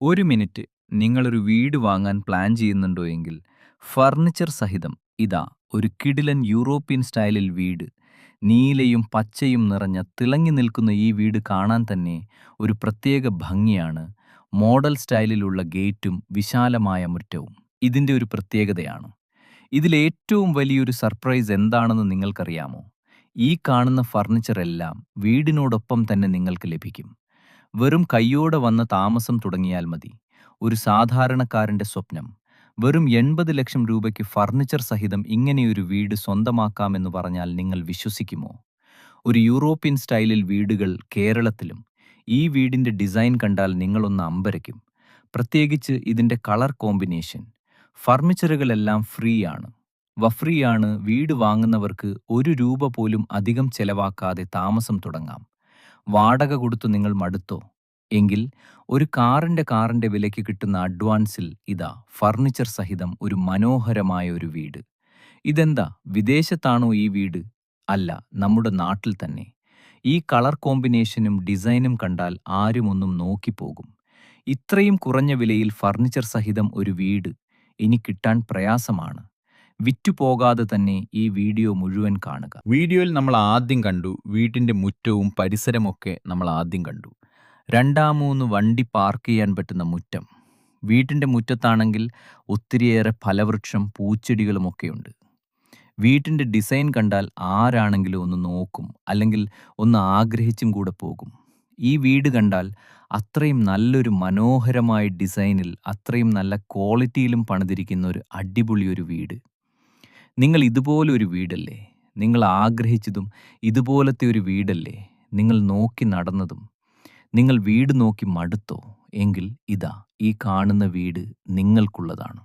ഒരു മിനിറ്റ് നിങ്ങളൊരു വീട് വാങ്ങാൻ പ്ലാൻ ചെയ്യുന്നുണ്ടോ എങ്കിൽ ഫർണിച്ചർ സഹിതം ഇതാ ഒരു കിടിലൻ യൂറോപ്യൻ സ്റ്റൈലിൽ വീട്. നീലയും പച്ചയും നിറഞ്ഞ തിളങ്ങി നിൽക്കുന്ന ഈ വീട് കാണാൻ തന്നെ ഒരു പ്രത്യേക ഭംഗിയാണ്. മോഡൽ സ്റ്റൈലിലുള്ള ഗേറ്റും വിശാലമായ മുറ്റവും ഇതിൻ്റെ ഒരു പ്രത്യേകതയാണ്. ഇതിലേറ്റവും വലിയൊരു സർപ്രൈസ് എന്താണെന്ന് നിങ്ങൾക്കറിയാമോ? ഈ കാണുന്ന ഫർണിച്ചർ എല്ലാം വീടിനോടൊപ്പം തന്നെ നിങ്ങൾക്ക് ലഭിക്കും. വെറും കയ്യോടെ വന്ന താമസം തുടങ്ങിയാൽ മതി. ഒരു സാധാരണക്കാരന്റെ സ്വപ്നം. വെറും 80 ലക്ഷം രൂപയ്ക്ക് ഫർണിച്ചർ സഹിതം ഇങ്ങനെയൊരു വീട് സ്വന്തമാക്കാമെന്ന് പറഞ്ഞാൽ നിങ്ങൾ വിശ്വസിക്കുമോ? ഒരു യൂറോപ്യൻ സ്റ്റൈലിൽ വീടുകൾ കേരളത്തിലും. ഈ വീടിന്റെ ഡിസൈൻ കണ്ടാൽ നിങ്ങളൊന്ന് അമ്പരയ്ക്കും. പ്രത്യേകിച്ച് ഇതിന്റെ കളർ കോമ്പിനേഷൻ. ഫർണിച്ചറുകളെല്ലാം ഫ്രീ ആണ്. വഫ്രിയാണ്. വീട് വാങ്ങുന്നവർക്ക് ഒരു രൂപ പോലും അധികം ചെലവാക്കാതെ താമസം തുടങ്ങാം. വാടക കൊടുത്തു നിങ്ങൾ മടുത്തോ? എങ്കിൽ ഒരു കാറിന്റെ വിലയ്ക്ക് കിട്ടുന്ന അഡ്വാൻസിൽ ഇതാ ഫർണിച്ചർ സഹിതം ഒരു മനോഹരമായ ഒരു വീട്. ഇതെന്താ വിദേശത്താണോ ഈ വീട്? അല്ല, നമ്മുടെ നാട്ടിൽ തന്നെ. ഈ കളർ കോമ്പിനേഷനും ഡിസൈനും കണ്ടാൽ ആരും ഒന്നും നോക്കിപ്പോകും. ഇത്രയും കുറഞ്ഞ വിലയിൽ ഫർണിച്ചർ സഹിതം ഒരു വീട് ഇനി കിട്ടാൻ പ്രയാസമാണ്. വിറ്റുപോകാതെ തന്നെ ഈ വീഡിയോ മുഴുവൻ കാണുക. വീഡിയോയിൽ നമ്മൾ ആദ്യം കണ്ടു വീട്ടിൻ്റെ മുറ്റവും പരിസരമൊക്കെ നമ്മൾ ആദ്യം കണ്ടു. രണ്ടാമൂന്ന് വണ്ടി പാർക്ക് ചെയ്യാൻ പറ്റുന്ന മുറ്റം. വീട്ടിൻ്റെ മുറ്റത്താണെങ്കിൽ ഒത്തിരിയേറെ ഫലവൃക്ഷം പൂച്ചെടികളുമൊക്കെയുണ്ട്. വീട്ടിൻ്റെ ഡിസൈൻ കണ്ടാൽ ആരാണെങ്കിലും ഒന്ന് നോക്കും, അല്ലെങ്കിൽ ഒന്ന് ആഗ്രഹിച്ചും കൂടെ പോകും. ഈ വീട് കണ്ടാൽ അത്രയും നല്ലൊരു മനോഹരമായ ഡിസൈനിൽ അത്രയും നല്ല ക്വാളിറ്റിയിലും പണിതിരിക്കുന്ന ഒരു അടിപൊളി ഒരു വീട്. നിങ്ങൾ ഇതുപോലൊരു വീടല്ലേ നിങ്ങൾ ആഗ്രഹിച്ചതും? ഇതുപോലത്തെ ഒരു വീടല്ലേ നിങ്ങൾ നോക്കി നടന്നതും? നിങ്ങൾ വീട് നോക്കി മടുത്തോ? എങ്കിൽ ഇതാ ഈ കാണുന്ന വീട് നിങ്ങൾക്കുള്ളതാണ്.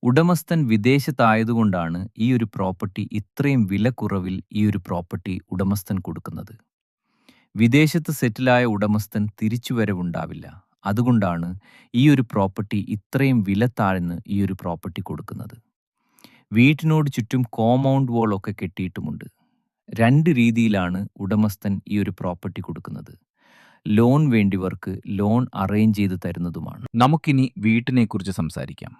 ഉടമസ്ഥൻ വിദേശത്തായതുകൊണ്ടാണ് ഈ ഒരു പ്രോപ്പർട്ടി ഇത്രയും വിലക്കുറവിൽ ഈ ഒരു പ്രോപ്പർട്ടി ഉടമസ്ഥൻ കൊടുക്കുന്നത്. വിദേശത്ത് സെറ്റിലായ ഉടമസ്ഥൻ തിരിച്ചുവരവുണ്ടാവില്ല. അതുകൊണ്ടാണ് ഈ ഒരു പ്രോപ്പർട്ടി ഇത്രയും വില താഴ്ന്ന് ഈ ഒരു പ്രോപ്പർട്ടി കൊടുക്കുന്നത്. വീട്ടിനോട് ചുറ്റും കോമ്പൗണ്ട് വോളൊക്കെ കെട്ടിയിട്ടുമുണ്ട്. 2 രീതിയിലാണ് ഉടമസ്ഥൻ ഈ ഒരു പ്രോപ്പർട്ടി കൊടുക്കുന്നത്. ലോൺ വേണ്ടിയവർക്ക് ലോൺ അറേഞ്ച് ചെയ്ത് തരുന്നതുമാണ്. നമുക്കിനി വീട്ടിനെക്കുറിച്ച് സംസാരിക്കാം.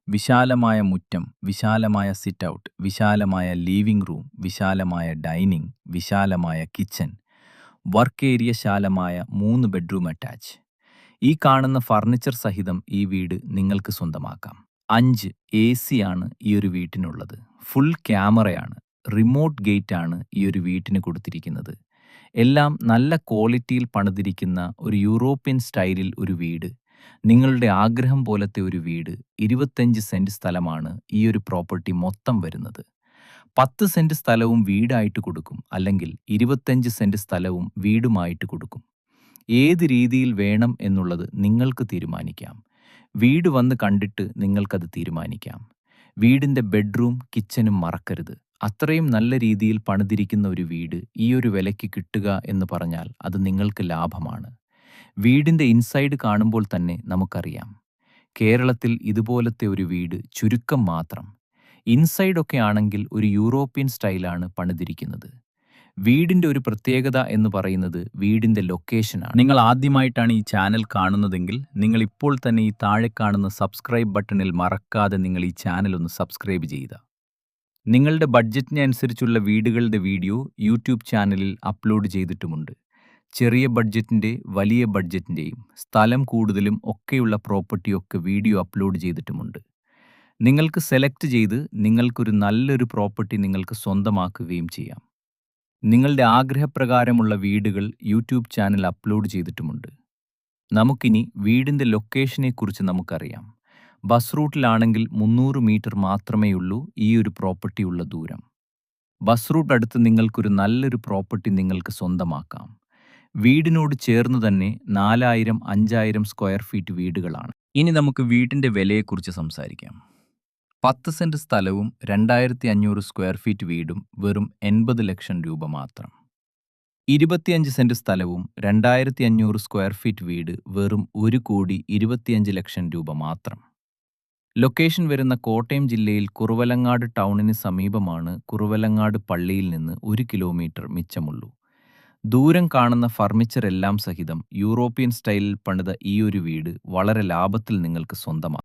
വിശാലമായ മുറ്റം, വിശാലമായ സിറ്റ് ഔട്ട്, വിശാലമായ ലിവിംഗ് റൂം, വിശാലമായ ഡൈനിങ്, വിശാലമായ കിച്ചൺ, വർക്ക് ഏരിയ, ശാലമായ 3 ബെഡ്റൂം അറ്റാച്ച്. ഈ കാണുന്ന ഫർണിച്ചർ സഹിതം ഈ വീട് നിങ്ങൾക്ക് സ്വന്തമാക്കാം. 5 AC ആണ് ഈ ഒരു വീട്ടിനുള്ളത്. ഫുൾ ക്യാമറയാണ്. റിമോട്ട് ഗേറ്റ് ആണ് ഈ ഒരു വീട്ടിന് കൊടുത്തിരിക്കുന്നത്. എല്ലാം നല്ല ക്വാളിറ്റിയിൽ പണിതിരിക്കുന്ന ഒരു യൂറോപ്യൻ സ്റ്റൈലിൽ ഒരു വീട്. നിങ്ങളുടെ ആഗ്രഹം പോലത്തെ ഒരു വീട്. 25 സെന്റ് സ്ഥലമാണ് ഈ ഒരു പ്രോപ്പർട്ടി മൊത്തം വരുന്നത്. 10 സെന്റ് സ്ഥലവും വീടായിട്ട് കൊടുക്കും, അല്ലെങ്കിൽ 25 സെന്റ് സ്ഥലവും വീടുമായിട്ട് കൊടുക്കും. ഏത് രീതിയിൽ വേണം എന്നുള്ളത് നിങ്ങൾക്ക് തീരുമാനിക്കാം. വീട് വന്ന് കണ്ടിട്ട് നിങ്ങൾക്കത് തീരുമാനിക്കാം. വീടിൻ്റെ ബെഡ്റൂം കിച്ചനും മറക്കരുത്. അത്രയും നല്ല രീതിയിൽ പണിതിരിക്കുന്ന ഒരു വീട് ഈ ഒരു വിലയ്ക്ക് കിട്ടുക എന്ന് പറഞ്ഞാൽ അത് നിങ്ങൾക്ക് ലാഭമാണ്. വീടിൻ്റെ ഇൻസൈഡ് കാണുമ്പോൾ തന്നെ നമുക്കറിയാം, കേരളത്തിൽ ഇതുപോലത്തെ ഒരു വീട് ചുരുക്കം മാത്രം. ഇൻസൈഡൊക്കെ ആണെങ്കിൽ ഒരു യൂറോപ്യൻ സ്റ്റൈലാണ് പണിതിരിക്കുന്നത്. വീടിൻ്റെ ഒരു പ്രത്യേകത എന്ന് പറയുന്നത് വീടിൻ്റെ ലൊക്കേഷനാണ്. നിങ്ങൾ ആദ്യമായിട്ടാണ് ഈ ചാനൽ കാണുന്നതെങ്കിൽ നിങ്ങൾ ഇപ്പോൾ തന്നെ ഈ താഴെ കാണുന്ന സബ്സ്ക്രൈബ് ബട്ടണിൽ മറക്കാതെ നിങ്ങൾ ഈ ചാനൽ ഒന്ന് സബ്സ്ക്രൈബ് ചെയ്യുക. നിങ്ങളുടെ ബഡ്ജറ്റിന് അനുസരിച്ചുള്ള വീടുകളുടെ വീഡിയോ യൂട്യൂബ് ചാനലിൽ അപ്ലോഡ് ചെയ്തിട്ടുമുണ്ട്. ചെറിയ ബഡ്ജറ്റിൻ്റെ, വലിയ ബഡ്ജറ്റിൻ്റെയും, സ്ഥലം കൂടുതലും ഒക്കെയുള്ള പ്രോപ്പർട്ടിയൊക്കെ വീഡിയോ അപ്ലോഡ് ചെയ്തിട്ടുമുണ്ട്. നിങ്ങൾക്ക് സെലക്ട് ചെയ്ത് നിങ്ങൾക്കൊരു നല്ലൊരു പ്രോപ്പർട്ടി നിങ്ങൾക്ക് സ്വന്തമാക്കുകയും ചെയ്യാം. നിങ്ങളുടെ ആഗ്രഹപ്രകാരമുള്ള വീടുകൾ യൂട്യൂബ് ചാനൽ അപ്ലോഡ് ചെയ്തിട്ടുമുണ്ട്. നമുക്കിനി വീടിൻ്റെ ലൊക്കേഷനെക്കുറിച്ച് നമുക്കറിയാം. ബസ് റൂട്ടിലാണെങ്കിൽ 300 മീറ്റർ മാത്രമേയുള്ളൂ ഈ ഒരു പ്രോപ്പർട്ടി ഉള്ള ദൂരം. ബസ് റൂട്ട് അടുത്ത് നിങ്ങൾക്കൊരു നല്ലൊരു പ്രോപ്പർട്ടി നിങ്ങൾക്ക് സ്വന്തമാക്കാം. വീടിനോട് ചേർന്ന് തന്നെ 4000, 5000 സ്ക്വയർ ഫീറ്റ് വീടുകളാണ്. ഇനി നമുക്ക് വീടിൻ്റെ വിലയെക്കുറിച്ച് സംസാരിക്കാം. 10 സെന്റ് സ്ഥലവും 2500 സ്ക്വയർ ഫീറ്റ് വീടും വെറും 80 ലക്ഷം രൂപ മാത്രം. 25 സെന്റ് സ്ഥലവും 2500 സ്ക്വയർ ഫീറ്റ് വീട് വെറും 1,25 ലക്ഷം രൂപ മാത്രം. ലൊക്കേഷൻ വരുന്ന കോട്ടയം ജില്ലയിൽ കുറവലങ്ങാട് ടൗണിന് സമീപമാണ്. കുറവലങ്ങാട് പള്ളിയിൽ നിന്ന് 1 കിലോമീറ്റർ മിച്ചമുള്ളൂ. ദൂരം കാണുന്ന ഫർണിച്ചർ എല്ലാം സഹിതം യൂറോപ്യൻ സ്റ്റൈലിൽ പണിത ഈ ഒരു വീട് വളരെ ലാഭത്തിൽ നിങ്ങൾക്ക് സ്വന്തമാക്കാം.